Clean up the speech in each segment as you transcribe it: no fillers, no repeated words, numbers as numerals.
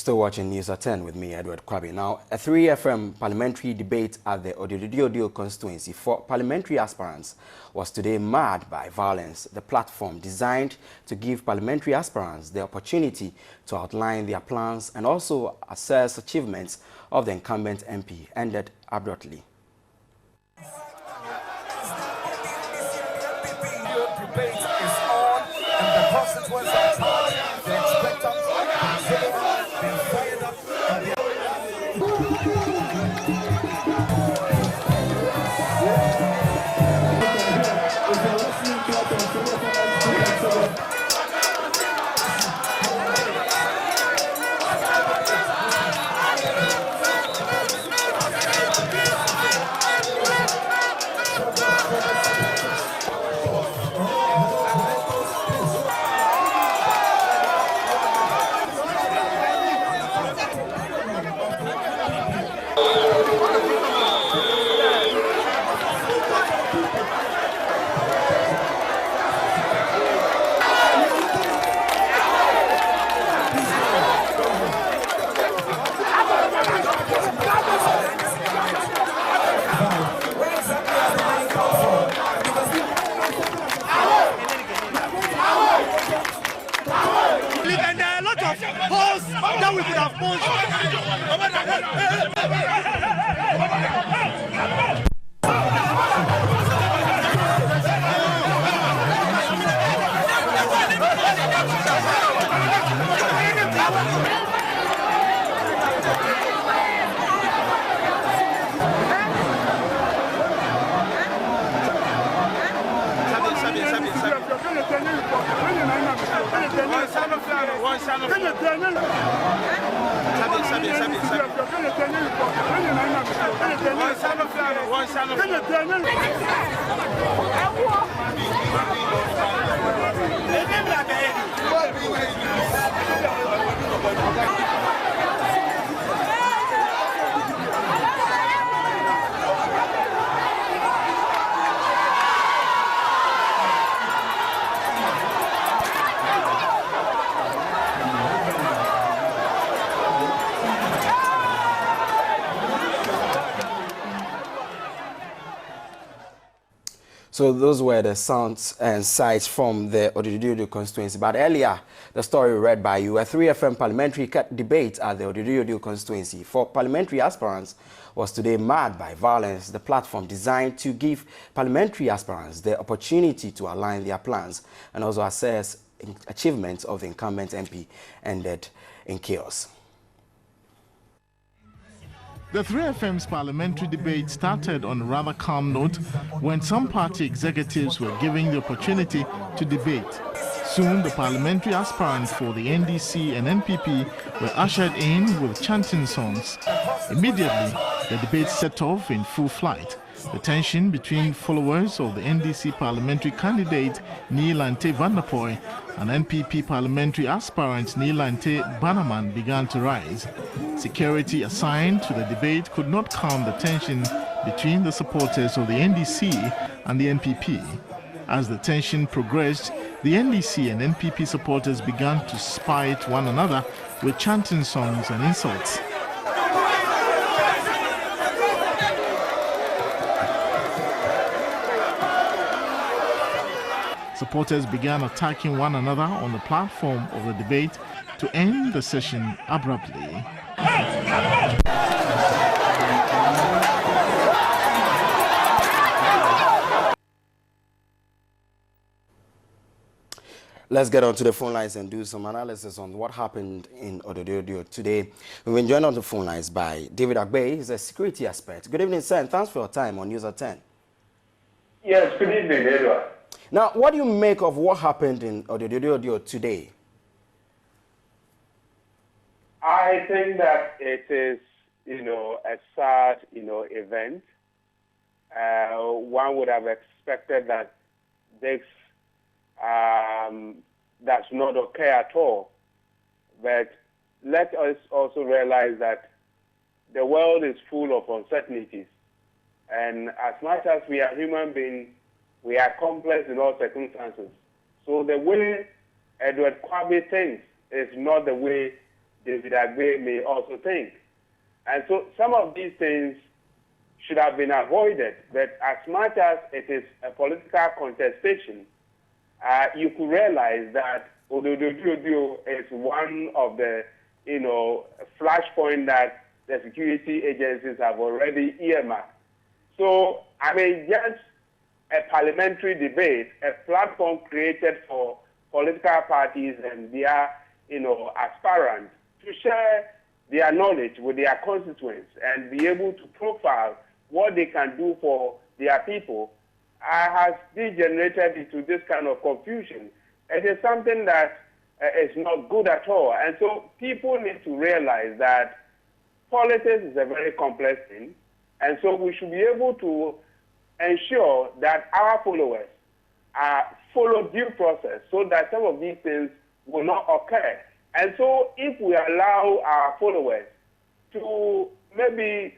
Still watching News at 10 with me, Edward Kwabi. Now, a 3FM parliamentary debate at the Odododiodoo constituency for parliamentary aspirants was today marred by violence. The platform, designed to give parliamentary aspirants the opportunity to outline their plans and also assess achievements of the incumbent MP, ended abruptly. Debate is on, and the constituents are tired. They expect us to be fired up. And there are a lot of holes that we could have So those were the sounds and sights from the Odododiodoo constituency. But earlier, the story read by you, a 3FM parliamentary debate at the Odododiodoo constituency for parliamentary aspirants was today marred by violence. The platform, designed to give parliamentary aspirants the opportunity to align their plans and also assess achievements of the incumbent MP, ended in chaos. The 3FM's parliamentary debate started on a rather calm note when some party executives were given the opportunity to debate. Soon, the parliamentary aspirants for the NDC and NPP were ushered in with chanting songs. Immediately, the debate set off in full flight. The tension between followers of the NDC parliamentary candidate Neelante Vanderpoy and NPP parliamentary aspirant Neelante Bannerman began to rise. Security assigned to the debate could not calm the tension between the supporters of the NDC and the NPP. As the tension progressed, the NDC and NPP supporters began to spite one another with chanting songs and insults. Supporters began attacking one another on the platform of the debate to end the session abruptly. Let's get on to the phone lines and do some analysis on what happened in Odododiodoo today. We've been joined on the phone lines by David Agbee. He's a security expert. Good evening, sir, and thanks for your time on News at 10. Yes, good evening, Edward. Now, what do you make of what happened in Odododiodoo today? I think that it is, a sad, event. One would have expected that this does not occur at all. But let us also realize that the world is full of uncertainties. And as much as we are human beings, we are complex in all circumstances. So the way Edward Kwabi thinks is not the way David Agbee may also think. And so some of these things should have been avoided. But as much as it is a political contestation, you could realize that Odododiodoo is one of the, flashpoint that the security agencies have already earmarked. So, I mean, just a parliamentary debate, a platform created for political parties and their, aspirants to share their knowledge with their constituents and be able to profile what they can do for their people, has degenerated into this kind of confusion. It is something that is not good at all. And so people need to realize that politics is a very complex thing. And so we should be able to ensure that our followers follow due process so that some of these things will not occur. And so if we allow our followers to maybe,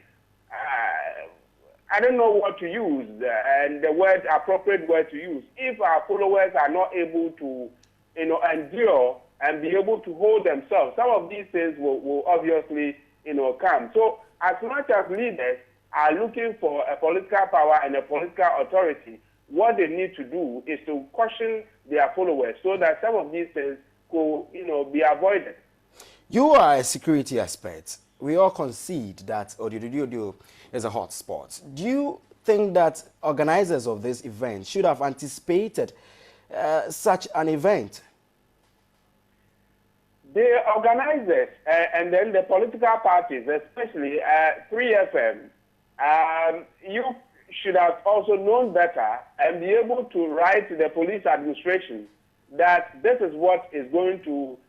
I don't know what to use, and the appropriate word to use, if our followers are not able to, endure and be able to hold themselves, some of these things will obviously, come. So as much as leaders are looking for a political power and a political authority, what they need to do is to caution their followers so that some of these things could, be avoided. You are a security expert. We all concede that Odododiodoo is a hot spot. Do you think that organizers of this event should have anticipated such an event? The organizers and then the political parties, especially 3FM, you should have also known better and be able to write to the police administration that this is what is going to,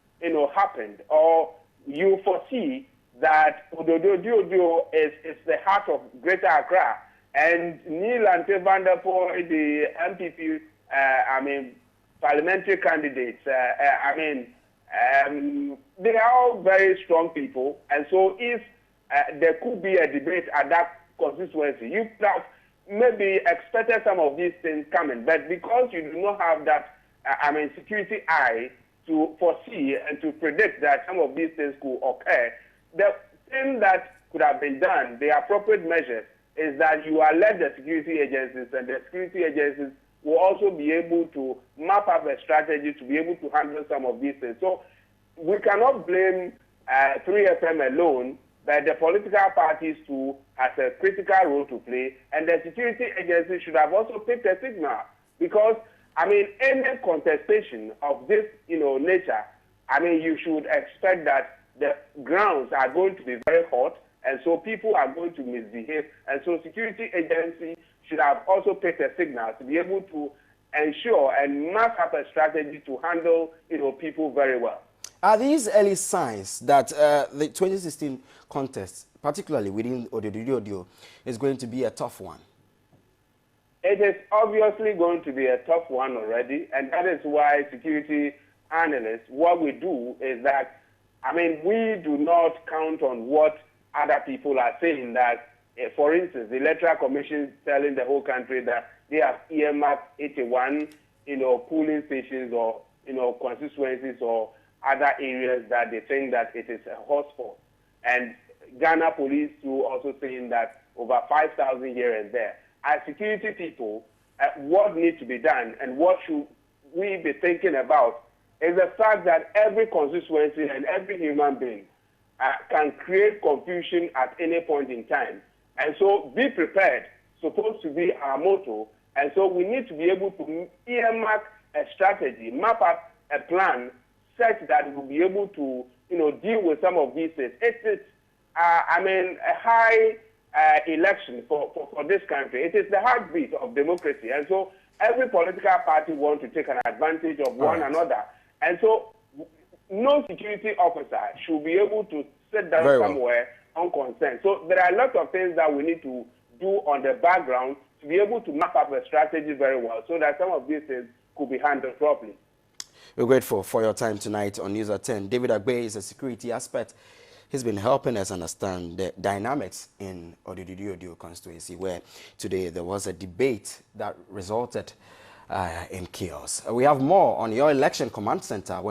happen, or you foresee that Odododiodoo is the heart of Greater Accra, and Neil and Van der Poel, the MPP, parliamentary candidates, they are all very strong people, and so if there could be a debate at that constituency, you could have maybe expected some of these things coming, but because you do not have that, security eye to foresee and to predict that some of these things could occur, the thing that could have been done, the appropriate measures, is that you alert the security agencies, and the security agencies will also be able to map up a strategy to be able to handle some of these things. So we cannot blame 3FM alone, but the political parties too has a critical role to play, and the security agencies should have also picked a signal, because any contestation of this, nature, you should expect that the grounds are going to be very hot, and so people are going to misbehave, and so security agency should have also picked a signal to be able to ensure and map up a strategy to handle, people very well. Are these early signs that the 2016 contest, particularly within Odododiodoo, is going to be a tough one? It is obviously going to be a tough one already, and that is why security analysts, what we do is that, we do not count on what other people are saying, that, for instance, the Electoral Commission telling the whole country that they have earmarked 81, polling stations or, constituencies or other areas that they think that it is a hotspot. And Ghana police too also saying that over 5,000 here and there. As security people, what needs to be done and what should we be thinking about is the fact that every constituency and every human being can create confusion at any point in time. And so be prepared, supposed to be our motto. And so we need to be able to earmark a strategy, map up a plan such that we'll be able to, deal with some of these things. It's a high election for this country. It is the heartbeat of democracy. And so every political party wants to take an advantage of one another. And so no security officer should be able to sit down somewhere unconcerned. So there are a lot of things that we need to do on the background to be able to map up a strategy very well so that some of these things could be handled properly. We're grateful for your time tonight on News at 10. David Agbee is a security expert. He's been helping us understand the dynamics in Odododiodoo constituency, where today there was a debate that resulted in chaos. We have more on your election command center.